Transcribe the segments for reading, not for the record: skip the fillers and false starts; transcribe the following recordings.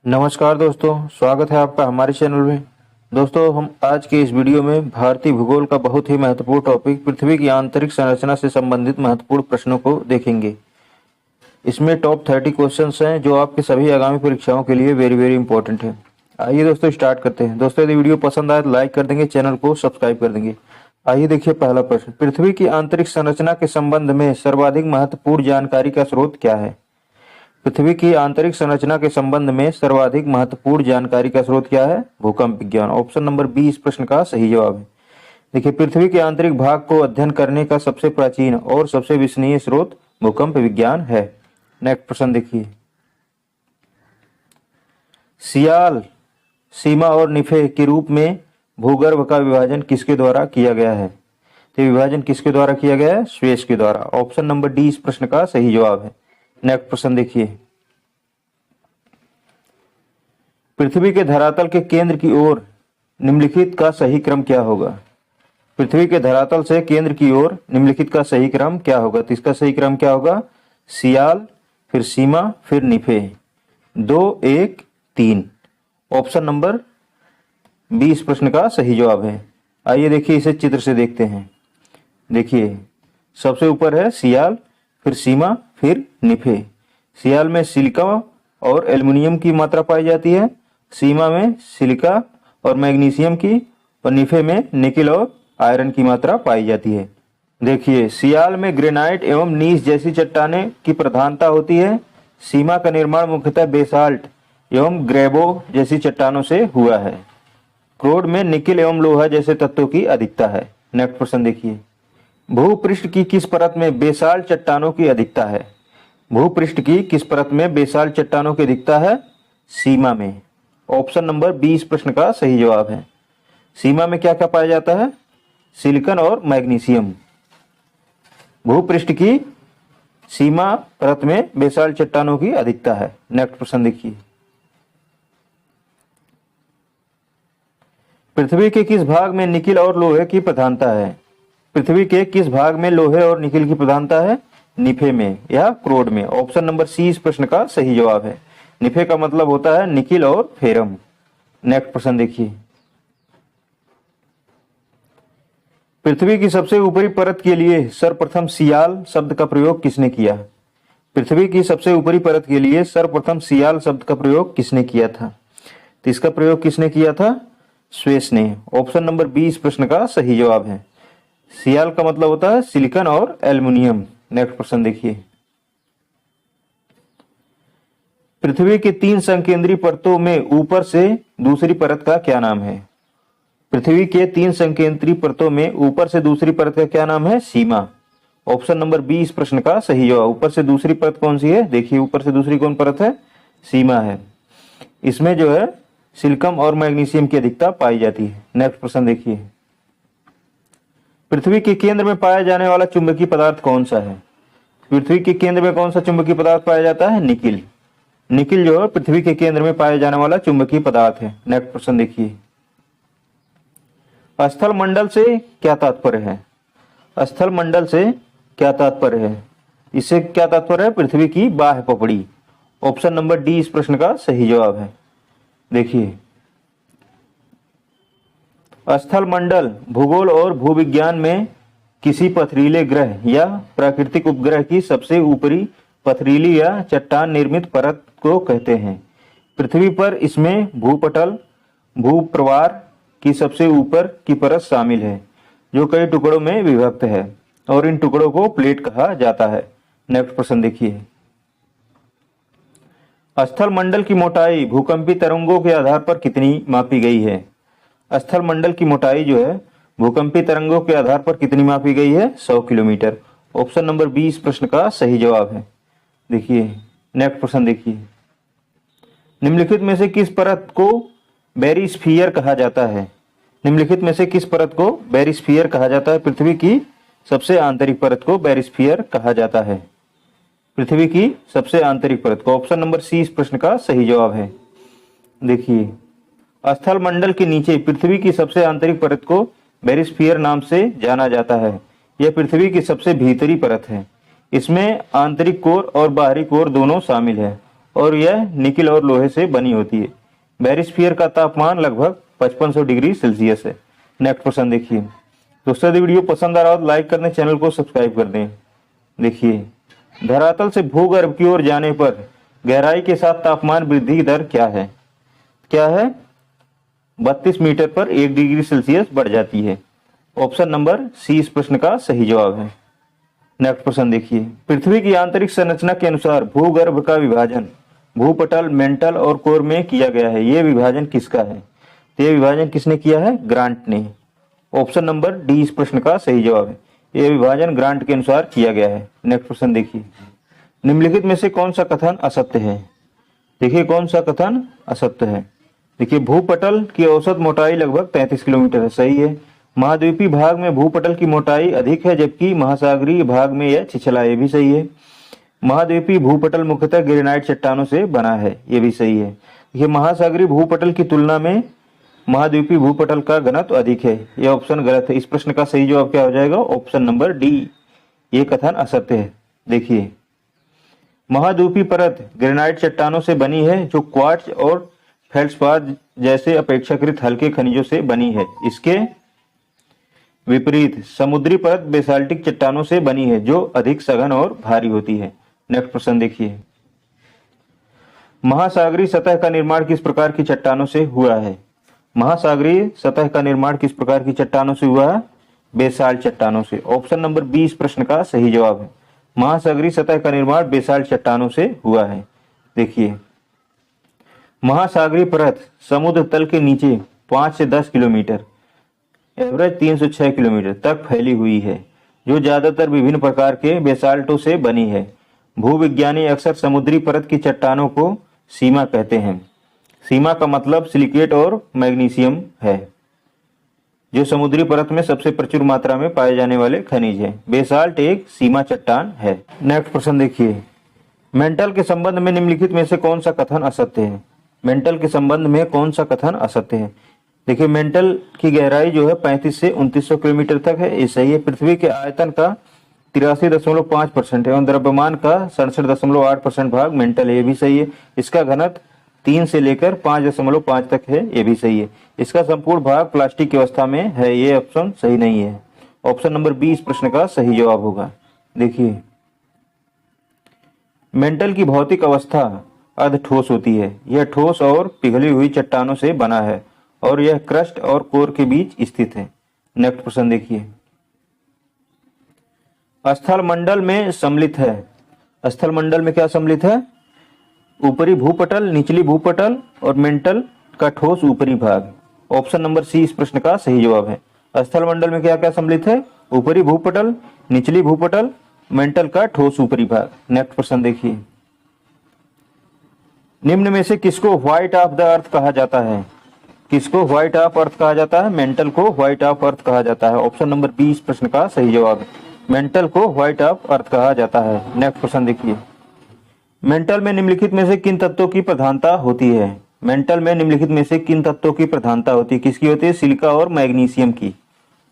नमस्कार दोस्तों, स्वागत है आपका हमारे चैनल में। दोस्तों, हम आज के इस वीडियो में भारतीय भूगोल का बहुत ही महत्वपूर्ण टॉपिक पृथ्वी की आंतरिक संरचना से संबंधित महत्वपूर्ण प्रश्नों को देखेंगे। इसमें टॉप 30 क्वेश्चंस हैं जो आपके सभी आगामी परीक्षाओं के लिए वेरी वेरी इंपॉर्टेंट है। आइए दोस्तों स्टार्ट करते हैं। दोस्तों, यदि वीडियो पसंद आए तो लाइक कर देंगे, चैनल को सब्सक्राइब कर देंगे। आइए देखिए पहला प्रश्न, पृथ्वी की आंतरिक संरचना के संबंध में सर्वाधिक महत्वपूर्ण जानकारी का स्रोत क्या है? पृथ्वी की आंतरिक संरचना के संबंध में सर्वाधिक महत्वपूर्ण जानकारी का स्रोत क्या है? भूकंप विज्ञान। ऑप्शन नंबर 20 इस प्रश्न का सही जवाब है। देखिए, पृथ्वी के आंतरिक भाग को अध्ययन करने का सबसे प्राचीन और सबसे विश्वसनीय स्रोत भूकंप विज्ञान है। नेक्स्ट प्रश्न देखिए, सियाल, सीमा और निफे के रूप में भूगर्भ का विभाजन किसके द्वारा किया गया है? तो विभाजन किसके द्वारा किया गया है? स्वेस के द्वारा। ऑप्शन नंबर डी इस प्रश्न का सही जवाब है। नेक्स्ट प्रश्न देखिए, पृथ्वी के धरातल के केंद्र की ओर निम्नलिखित का सही क्रम क्या होगा? पृथ्वी के धरातल से केंद्र की ओर निम्नलिखित का सही क्रम क्या होगा? तो इसका सही क्रम क्या होगा? सियाल, फिर सीमा, फिर निफे। 2, 1, 3। ऑप्शन नंबर 20 प्रश्न का सही जवाब है। आइए देखिए, इसे चित्र से देखते हैं। देखिए, सबसे ऊपर है सियाल, फिर सीमा, फिर निफे। सियाल में सिलिका और एल्युमिनियम की मात्रा पाई जाती है, सीमा में सिलिका और मैग्नीशियम की, और निफे में निकिल और आयरन की मात्रा पाई जाती है। देखिए, सियाल में ग्रेनाइट एवं नीस जैसी चट्टानें की प्रधानता होती है। सीमा का निर्माण मुख्यतः बेसाल्ट एवं ग्रेबो जैसी चट्टानों से हुआ है। क्रोड में निकिल एवं लोहा जैसे तत्वों की अधिकता है। नेक्स्ट प्रश्न देखिए, भूपृष्ठ की किस परत में बेसाल्ट चट्टानों की अधिकता है? भूपृष्ठ की किस परत में बेसाल्ट चट्टानों की अधिकता है? सीमा में। ऑप्शन नंबर 20 प्रश्न का सही जवाब है। सीमा में क्या क्या पाया जाता है? सिलिकॉन और मैग्नीशियम। भूपृष्ठ की सीमा परत में बेसाल्ट चट्टानों की अधिकता है। नेक्स्ट प्रश्न देखिए, पृथ्वी के किस भाग में निकिल और लोहे की प्रधानता है? पृथ्वी के किस भाग में लोहे और निकिल की प्रधानता है? निफे में या क्रोड में। ऑप्शन नंबर सी इस प्रश्न का सही जवाब है। निफे का मतलब होता है निकिल और फेरम। नेक्स्ट प्रश्न देखिए, पृथ्वी की सबसे ऊपरी परत के लिए सर्वप्रथम सियाल शब्द का प्रयोग किसने किया? पृथ्वी की सबसे ऊपरी परत के लिए सर्वप्रथम सियाल शब्द का प्रयोग किसने किया था? तो इसका प्रयोग किसने किया था? स्वेस ने। ऑप्शन नंबर 20 प्रश्न का सही जवाब है। सियाल का मतलब होता है सिलिकॉन और एल्युमिनियम। नेक्स्ट प्रश्न देखिए, पृथ्वी के 3 संकेंद्रीय परतों में ऊपर से दूसरी परत का क्या नाम है? पृथ्वी के 3 संकेंद्रीय परतों में ऊपर से दूसरी परत का क्या नाम है? सीमा। ऑप्शन नंबर 20 प्रश्न का सही जवाब। ऊपर से दूसरी परत कौन सी है? देखिए, ऊपर से दूसरी कौन परत है? सीमा है। इसमें जो है सिलिकॉन और मैग्नीशियम की अधिकता पाई जाती है। नेक्स्ट प्रश्न देखिए, पृथ्वी के केंद्र में पाया जाने वाला चुंबकीय पदार्थ कौन सा है? पृथ्वी के केंद्र में कौन सा चुंबकीय पदार्थ पाया जाता है? निकिल। निकिल जो है पृथ्वी के केंद्र में पाया जाने वाला चुंबकीय पदार्थ है। नेक्स्ट प्रश्न देखिए, स्थल मंडल से क्या तात्पर्य है? स्थल मंडल से क्या तात्पर्य है? इससे क्या तात्पर्य है? पृथ्वी की बाह्य पपड़ी। ऑप्शन नंबर डी इस प्रश्न का सही जवाब है। देखिए, स्थल मंडल भूगोल और भूविज्ञान में किसी पथरीले ग्रह या प्राकृतिक उपग्रह की सबसे ऊपरी पथरीली या चट्टान निर्मित परत को कहते हैं। पृथ्वी पर इसमें भूपटल, भूप्रवार की सबसे ऊपर की परत शामिल है, जो कई टुकड़ों में विभक्त है, और इन टुकड़ों को प्लेट कहा जाता है। नेक्स्ट प्रश्न देखिए, स्थल मंडल की मोटाई भूकंपी तरंगों के आधार पर कितनी मापी गई है? स्थल मंडल की मोटाई जो है भूकंपी तरंगों के आधार पर कितनी मापी गई है? 100 किलोमीटर। ऑप्शन नंबर 20 प्रश्न का सही जवाब है। देखिए, नेक्स्ट प्रश्न देखिए, निम्नलिखित में से किस परत को बेरिस्फीयर कहा जाता है? निम्नलिखित में से किस परत को बेरिस्फीयर कहा जाता है? पृथ्वी की सबसे आंतरिक परत को बेरिस्फीयर कहा जाता है। पृथ्वी की सबसे आंतरिक परत को। ऑप्शन नंबर सी इस प्रश्न का सही जवाब है। देखिए, स्थल मंडल के नीचे पृथ्वी की सबसे आंतरिक परत को बेरिस्फीयर नाम से जाना जाता है। यह पृथ्वी की सबसे भीतरी परत है। इसमें आंतरिक कोर और बाहरी कोर दोनों शामिल है। और यह निकिल और लोहे से बनी होती है। बैरिस्फीयर का तापमान लगभग 5500 डिग्री सेल्सियस है। नेक्स्ट क्वेश्चन देखिए। दोस्तों यदि वीडियो पसंद आ रहा हो तो लाइक कर दें, चैनल को सब्सक्राइब कर दें। देखिए, धरातल से भूगर्भ की ओर जाने पर गहराई के साथ तापमान वृद्धि की दर क्या है? क्या है? 32 मीटर पर 1 डिग्री सेल्सियस बढ़ जाती है। ऑप्शन नंबर सी इस प्रश्न का सही जवाब है। नेक्स्ट क्वेश्चन देखिए। पृथ्वी की आंतरिक संरचना के अनुसार भूगर्भ का विभाजन भूपटल, मेंटल और कोर में किया गया है। यह विभाजन किसका है? तो यह विभाजन किसने किया है? ग्रांट ने। ऑप्शन नंबर डी इस प्रश्न का सही जवाब है। यह विभाजन ग्रांट के अनुसार किया गया है। नेक्स्ट क्वेश्चन देखिए। निम्नलिखित में से कौन सा कथन असत्य है? देखिए, कौन सा कथन असत्य है? देखिए, भूपटल की औसत मोटाई लगभग 33 किलोमीटर है। सही है। महाद्वीपीय भाग में भूपटल की मोटाई अधिक है, जबकि महासागरीय भाग में यह छिछला है। ये भी सही है। महाद्वीपीय भूपटल मुख्यतः ग्रेनाइट चट्टानों से बना है। ये भी सही है। देखिए, महासागरीय भूपटल की तुलना में महाद्वीपीय भूपटल का घनत्व अधिक है। यह ऑप्शन गलत है। इस प्रश्न का सही जवाब क्या हो जाएगा? ऑप्शन नंबर डी, ये कथन असत्य है। देखिए, महाद्वीपीय परत ग्रेनाइट चट्टानों से बनी है, जो क्वार्ट्ज और फेल्ड्सपार जैसे अपेक्षाकृत हल्के खनिजों से बनी है। इसके विपरीत समुद्री परत बेसाल्टिक चट्टानों से बनी है, जो अधिक सघन और भारी होती है। नेक्स्ट प्रश्न देखिए। महासागरीय सतह का निर्माण किस प्रकार की चट्टानों से हुआ है? महासागरीय सतह का निर्माण किस प्रकार की चट्टानों से हुआ है? बेसाल्ट चट्टानों से। ऑप्शन नंबर बी इस प्रश्न का सही जवाब है। महासागरीय सतह का निर्माण बेसाल्ट चट्टानों से हुआ है। देखिए, महासागरीय परत समुद्र तल के नीचे 5 से 10 किलोमीटर, एवरेज 306 किलोमीटर तक फैली हुई है, जो ज्यादातर विभिन्न प्रकार के बेसाल्टों से बनी है। भूविज्ञानी अक्सर समुद्री परत की चट्टानों को सीमा कहते हैं। सीमा का मतलब सिलिकेट और मैग्नीशियम है, जो समुद्री परत में सबसे प्रचुर मात्रा में पाए जाने वाले खनिज हैं। बेसाल्ट एक सीमा चट्टान है। नेक्स्ट प्रश्न देखिए। मेंटल के संबंध में निम्नलिखित में से कौन सा कथन असत्य है? मेंटल के संबंध में कौन सा कथन असत्य है? देखिए, मेंटल की गहराई जो है 35 से 2900 किलोमीटर तक है। ये सही है। पृथ्वी के आयतन का 83.5% एवं द्रव्यमान का 67.8% भाग मेंटल है। ये भी सही है। इसका घनत्व 3 से लेकर 5.5 तक है। ये भी सही है। इसका संपूर्ण भाग प्लास्टिक की अवस्था में है। ये ऑप्शन सही नहीं है। ऑप्शन नंबर बी इस प्रश्न का सही जवाब होगा। देखिए, मेंटल की भौतिक अवस्था अर्ध ठोस होती है। यह ठोस और पिघली हुई चट्टानों से बना है और यह क्रस्ट और कोर के बीच स्थित है। नेक्स्ट प्रश्न देखिए। स्थल मंडल में सम्मिलित है। स्थल मंडल में क्या सम्मिलित है? ऊपरी भूपटल, निचली भूपटल और मेंटल का ठोस ऊपरी भाग। ऑप्शन नंबर सी इस प्रश्न का सही जवाब है। स्थल मंडल में क्या क्या सम्मिलित है? ऊपरी भूपटल, निचली भूपटल, मेंटल का ठोस ऊपरी भाग। नेक्स्ट प्रश्न देखिए। निम्न में से किसको व्हाइट ऑफ द अर्थ कहा जाता है? किसको व्हाइट ऑफ अर्थ कहा जाता है? मेंटल को व्हाइट ऑफ अर्थ कहा जाता है। ऑप्शन नंबर बी इस प्रश्न का सही जवाब है। मेंटल को व्हाइट ऑफ अर्थ कहा जाता है। नेक्स्ट क्वेश्चन देखिए। मेंटल में निम्नलिखित में से किन तत्वों की प्रधानता होती है? मेंटल में निम्नलिखित में से किन तत्वों की प्रधानता होती है? किसकी होती है? सिलिका और मैग्नीशियम की।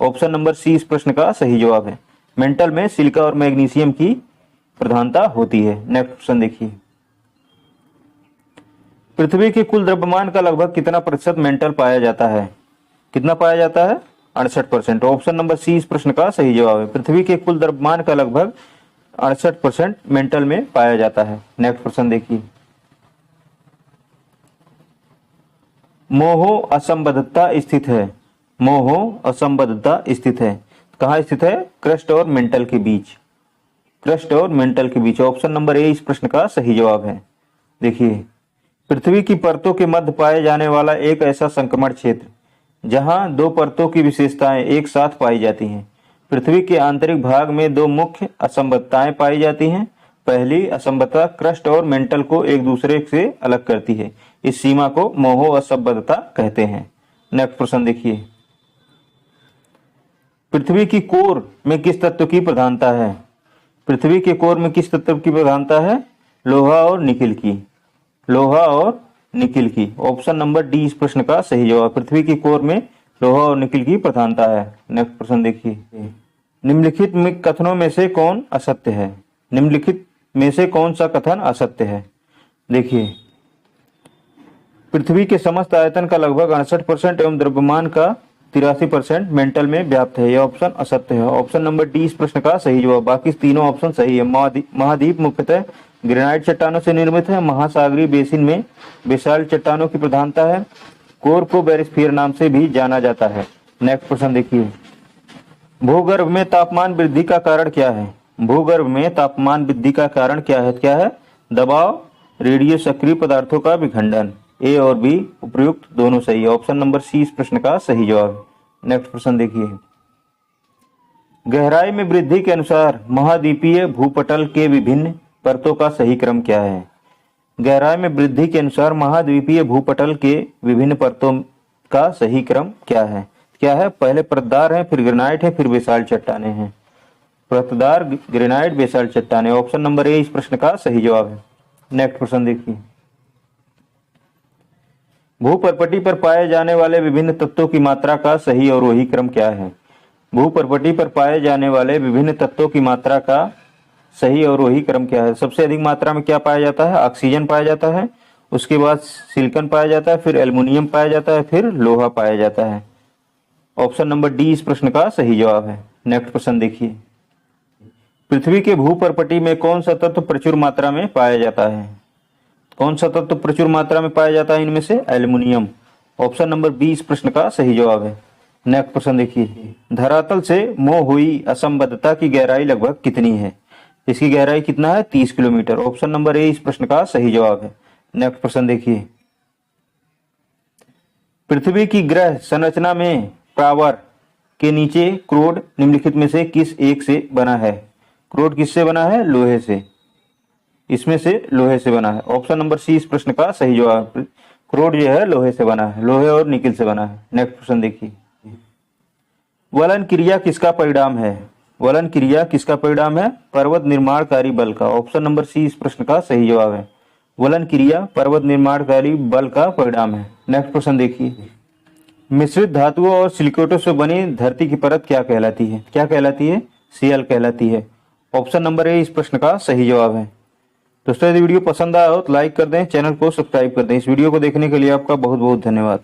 ऑप्शन नंबर सी इस प्रश्न का सही जवाब है। मेंटल में सिलिका और मैग्नीशियम की प्रधानता होती है। नेक्स्ट क्वेश्चन देखिए। पृथ्वी के कुल द्रव्यमान का लगभग कितना प्रतिशत मेंटल पाया जाता है? कितना पाया जाता है? 68%। ऑप्शन नंबर सी इस प्रश्न का सही जवाब है। पृथ्वी के कुल द्रव्यमान का लगभग 68% मेंटल में पाया जाता है। नेक्स्ट क्वेश्चन देखिए। मोहो असंबद्धता स्थित है। मोहो असंबद्धता स्थित है। कहाँ स्थित है? क्रस्ट और मेंटल के बीच। क्रस्ट और मेंटल के बीच। ऑप्शन नंबर ए इस प्रश्न का सही जवाब है। देखिए, पृथ्वी की परतों के मध्य पाए जाने वाला एक ऐसा संक्रमण क्षेत्र जहां दो परतों की विशेषताएं एक साथ पाई जाती हैं। पृथ्वी के आंतरिक भाग में दो मुख्य असंबद्धताएं पाई जाती हैं। पहली असंबद्धता क्रस्ट और मेंटल को एक दूसरे से अलग करती है। इस सीमा को मोहो असंबद्धता कहते हैं। नेक्स्ट प्रश्न देखिए। पृथ्वी की कोर में किस तत्व की प्रधानता है? पृथ्वी के कोर में किस तत्व की प्रधानता है? लोहा और निकिल की। लोहा और निकिल की। ऑप्शन नंबर डी इस प्रश्न का सही जवाब। पृथ्वी की कोर में लोहा और निकिल की प्रधानता है। नेक्स्ट प्रश्न देखिए। निम्नलिखित में कथनों में से कौन असत्य है? निम्नलिखित में से कौन सा कथन असत्य है? देखिए, पृथ्वी के समस्त आयतन का लगभग 68% एवं द्रव्यमान का 83% मेंटल में व्याप्त है। यह ऑप्शन असत्य है। ऑप्शन नंबर डी इस प्रश्न का सही जवाब। बाकी तीनों ऑप्शन सही है। महाद्वीप मुख्यतः ग्रेनाइट चट्टानों से निर्मित है। महासागरीय बेसिन में विशाल चट्टानों की प्रधानता है। कोर को बैरिस्फीयर नाम से भी जाना जाता है। नेक्स्ट प्रश्न देखिए, भूगर्भ में तापमान वृद्धि का कारण क्या है? भूगर्भ में तापमान वृद्धि का कारण क्या है? क्या है? दबाव, रेडियो सक्रिय पदार्थों का विखंडन। ए और बी उपयुक्त दोनों सही है। ऑप्शन नंबर सी इस प्रश्न का सही जवाब है। नेक्स्ट प्रश्न देखिए, गहराई में वृद्धि के अनुसार महाद्वीपीय भूपटल के विभिन्न परतों का सही क्रम क्या है? गहराई में वृद्धि के अनुसार महाद्वीपीय भूपटल के विभिन्न परतों का सही क्रम क्या है? क्या है? पहले परतदार है, फिर ग्रेनाइट है, फिर विशाल चट्टाने हैं। परतदार, ग्रेनाइट, विशाल चट्टाने। ऑप्शन नंबर ए इस प्रश्न का सही जवाब है। नेक्स्ट प्रश्न देखिए, भूपर्पटी पर पाए जाने वाले विभिन्न तत्वों की मात्रा का सही और वही क्रम क्या है? भूपर्पटी पर पाए जाने वाले विभिन्न तत्वों की मात्रा का सही और वही क्रम क्या है? सबसे अधिक मात्रा में क्या पाया जाता है? ऑक्सीजन पाया जाता है, उसके बाद सिलिकॉन पाया जाता है, फिर एल्युमिनियम पाया जाता है, फिर लोहा पाया जाता है। ऑप्शन नंबर डी इस प्रश्न का सही जवाब है। नेक्स्ट प्रश्न देखिए, पृथ्वी के भूपर्पटी में कौन सा तत्व प्रचुर मात्रा में पाया जाता है? कौन सा तत्व प्रचुर मात्रा में पाया जाता है? इनमें से एल्युमिनियम। ऑप्शन नंबर बी इस प्रश्न का सही जवाब है। नेक्स्ट प्रश्न देखिए, धरातल से मोह हुई असंबद्धता की गहराई लगभग कितनी है? इसकी गहराई कितना है? 30 किलोमीटर। ऑप्शन नंबर ए इस प्रश्न का सही जवाब है। नेक्स्ट प्रश्न देखिए, पृथ्वी की ग्रह संरचना में प्रावर के नीचे क्रोड निम्नलिखित में से किस एक से बना है? क्रोड किससे बना है? लोहे से। इसमें से लोहे से बना है। ऑप्शन नंबर सी इस प्रश्न का सही जवाब। क्रोड जो है लोहे से बना है, लोहे और निकिल से बना है। नेक्स्ट प्रश्न देखिए, वलन क्रिया किसका परिणाम है? वलन क्रिया किसका परिणाम है? पर्वत निर्माणकारी बल का। ऑप्शन नंबर सी इस प्रश्न का सही जवाब है। वलन क्रिया पर्वत निर्माणकारी बल का परिणाम है। नेक्स्ट प्रश्न देखिए, मिश्रित धातुओं और सिलिकेटों से बनी धरती की परत क्या कहलाती है? क्या कहलाती है? सीएल कहलाती है। ऑप्शन नंबर ए इस प्रश्न का सही जवाब है। दोस्तों, यदि वीडियो पसंद आया हो तो लाइक कर दें, चैनल को सब्सक्राइब कर दें। इस वीडियो को देखने के लिए आपका बहुत बहुत धन्यवाद।